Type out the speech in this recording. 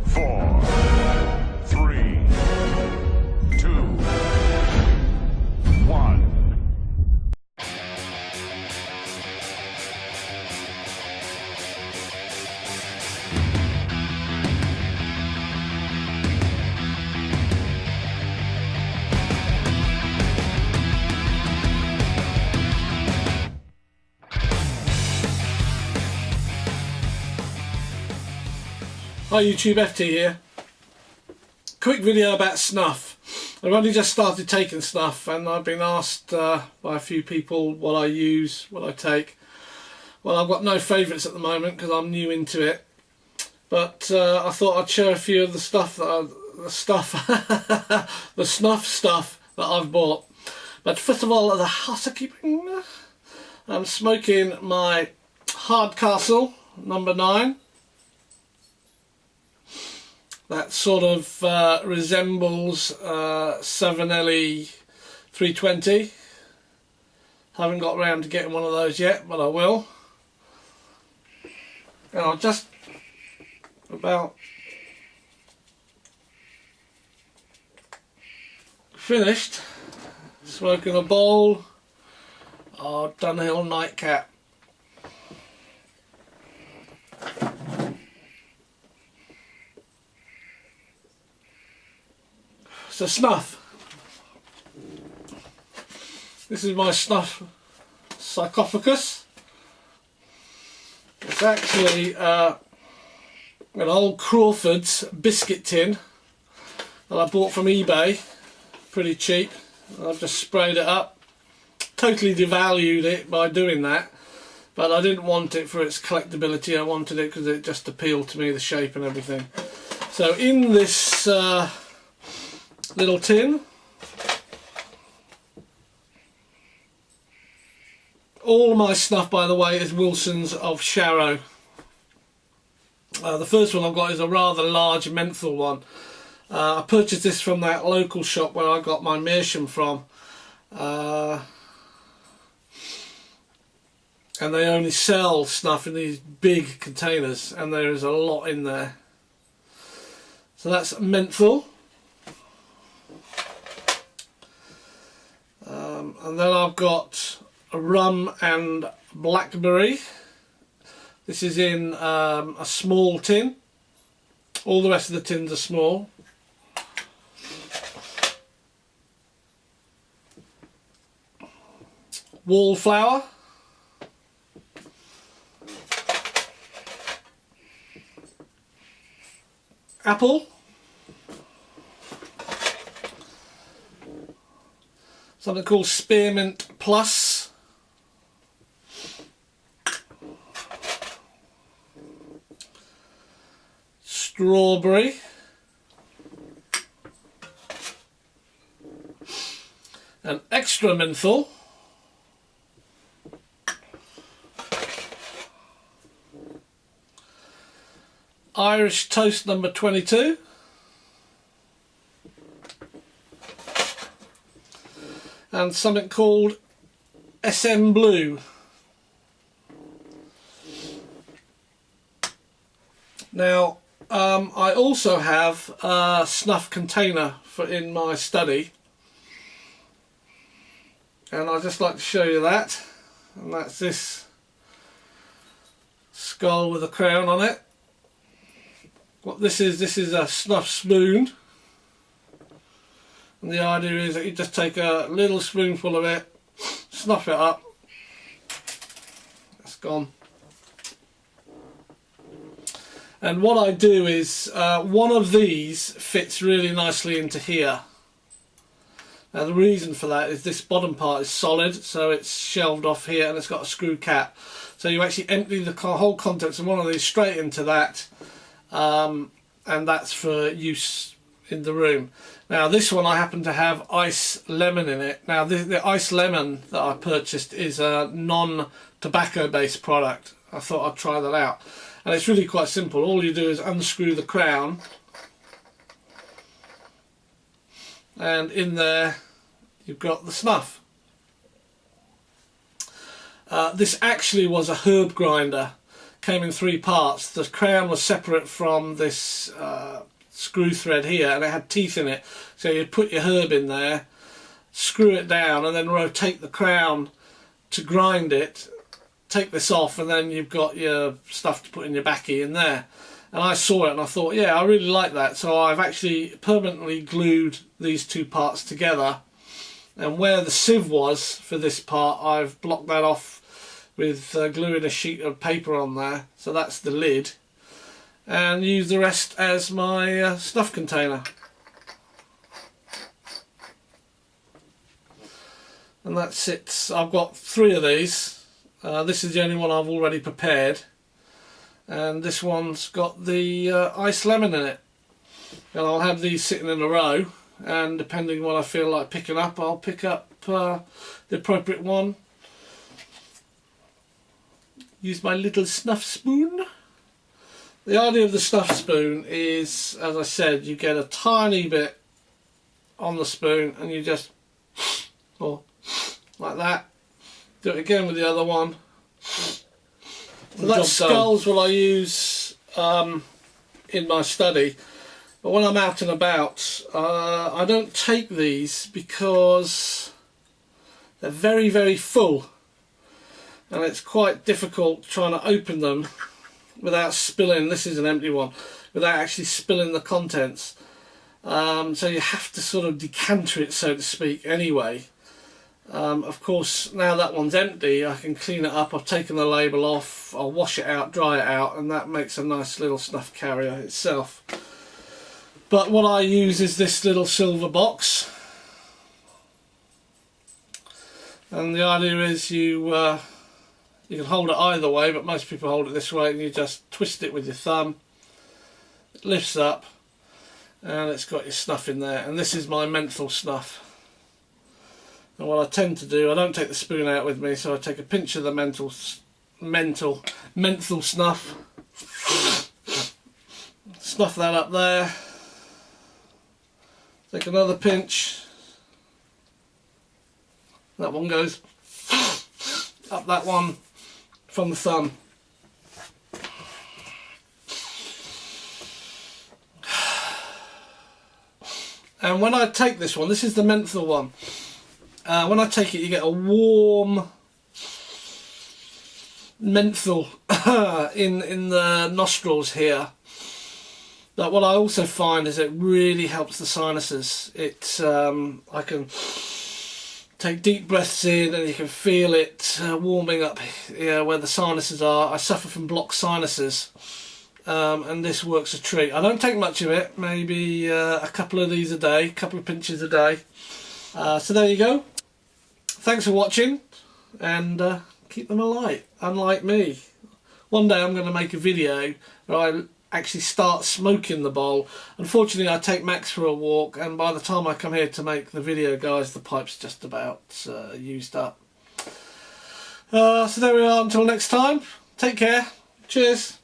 4, 3, 2, 1. Hi YouTube, FT here. Quick video about Snuff. I've only just started taking Snuff and I've been asked by a few people what I use, what I take. Well, I've got no favourites at the moment because I'm new into it. But I thought I'd share a few of the stuff that the Snuff stuff that I've bought. But first of all, the housekeeping. I'm smoking my Hardcastle number 9. That sort of resembles 7LE 320. Haven't got around to getting one of those yet, but I will. And I'll just about finished smoking a bowl of Dunhill Nightcap. So Snuff. This is my Snuff sarcophagus. It's actually an old Crawford's biscuit tin that I bought from eBay, pretty cheap. I've just sprayed it up. Totally devalued it by doing that, but I didn't want it for its collectability. I wanted it because it just appealed to me, the shape and everything. So in this little tin, all my Snuff, by the way, is Wilson's of Sharrow. The first one I've got is a rather large menthol one. I purchased this from that local shop where I got my meerschaum from, and they only sell Snuff in these big containers, and there is a lot in there. So that's menthol. And then I've got a rum and blackberry. This is in a small tin. All the rest of the tins are small. Wallflower. Apple. Something called Spearmint Plus. Strawberry. And extra menthol. Irish Toast number 22. And something called SM Blue. Now, I also have a Snuff container in my study, and I'd just like to show you that. And that's this skull with a crown on it. What this is a Snuff spoon. And the idea is that you just take a little spoonful of it, snuff it up, it's gone. And what I do is, one of these fits really nicely into here. Now the reason for that is this bottom part is solid, so it's shelved off here and it's got a screw cap. So you actually empty the whole contents of one of these straight into that, and that's for use in the room. Now this one I happen to have ice lemon in it. Now the ice lemon that I purchased is a non-tobacco based product. I thought I'd try that out, and it's really quite simple. All you do is unscrew the crown, and in there you've got the Snuff. This actually was a herb grinder. came in 3 parts. The crown was separate from this screw thread here, and it had teeth in it. So you'd put your herb in there, screw it down, and then rotate the crown to grind it. Take this off, and then you've got your stuff to put in your backy in there. And I saw it and I thought, yeah, I really like that. So I've actually permanently glued these 2 parts together. And where the sieve was for this part, I've blocked that off with gluing a sheet of paper on there. So that's the lid. And use the rest as my snuff container. And that's it. I've got 3 of these. This is the only one I've already prepared. And this one's got the iced lemon in it. And I'll have these sitting in a row, and depending what I feel like picking up, I'll pick up the appropriate one. Use my little snuff spoon. The idea of the snuff spoon is, as I said, you get a tiny bit on the spoon and you just, or like that. Do it again with the other one. So that skull's what I use in my study, but when I'm out and about I don't take these because they're very, very full, and it's quite difficult trying to open them without spilling. This is an empty one, without actually spilling the contents. So you have to sort of decanter it, so to speak, anyway. Of course, now that one's empty, I can clean it up. I've taken the label off, I'll wash it out, dry it out, and that makes a nice little snuff carrier itself. But what I use is this little silver box, and the idea is you can hold it either way, but most people hold it this way, and you just twist it with your thumb. It lifts up, and it's got your snuff in there. And this is my menthol snuff. And what I tend to do, I don't take the spoon out with me, so I take a pinch of the menthol snuff, snuff that up there, take another pinch, that one goes up that one from the thumb. And when I take this one, this is the menthol one. When I take it, you get a warm menthol in the nostrils here. But what I also find is it really helps the sinuses. I can take deep breaths in, and you can feel it warming up here where the sinuses are. I suffer from blocked sinuses, and this works a treat. I don't take much of it, maybe a couple of these a day, a couple of pinches a day. So there you go. Thanks for watching, and keep them alight, unlike me. One day I'm going to make a video where I actually start smoking the bowl. Unfortunately, I take Max for a walk, and by the time I come here to make the video, guys, the pipe's just about used up. So there we are, until next time, take care, cheers.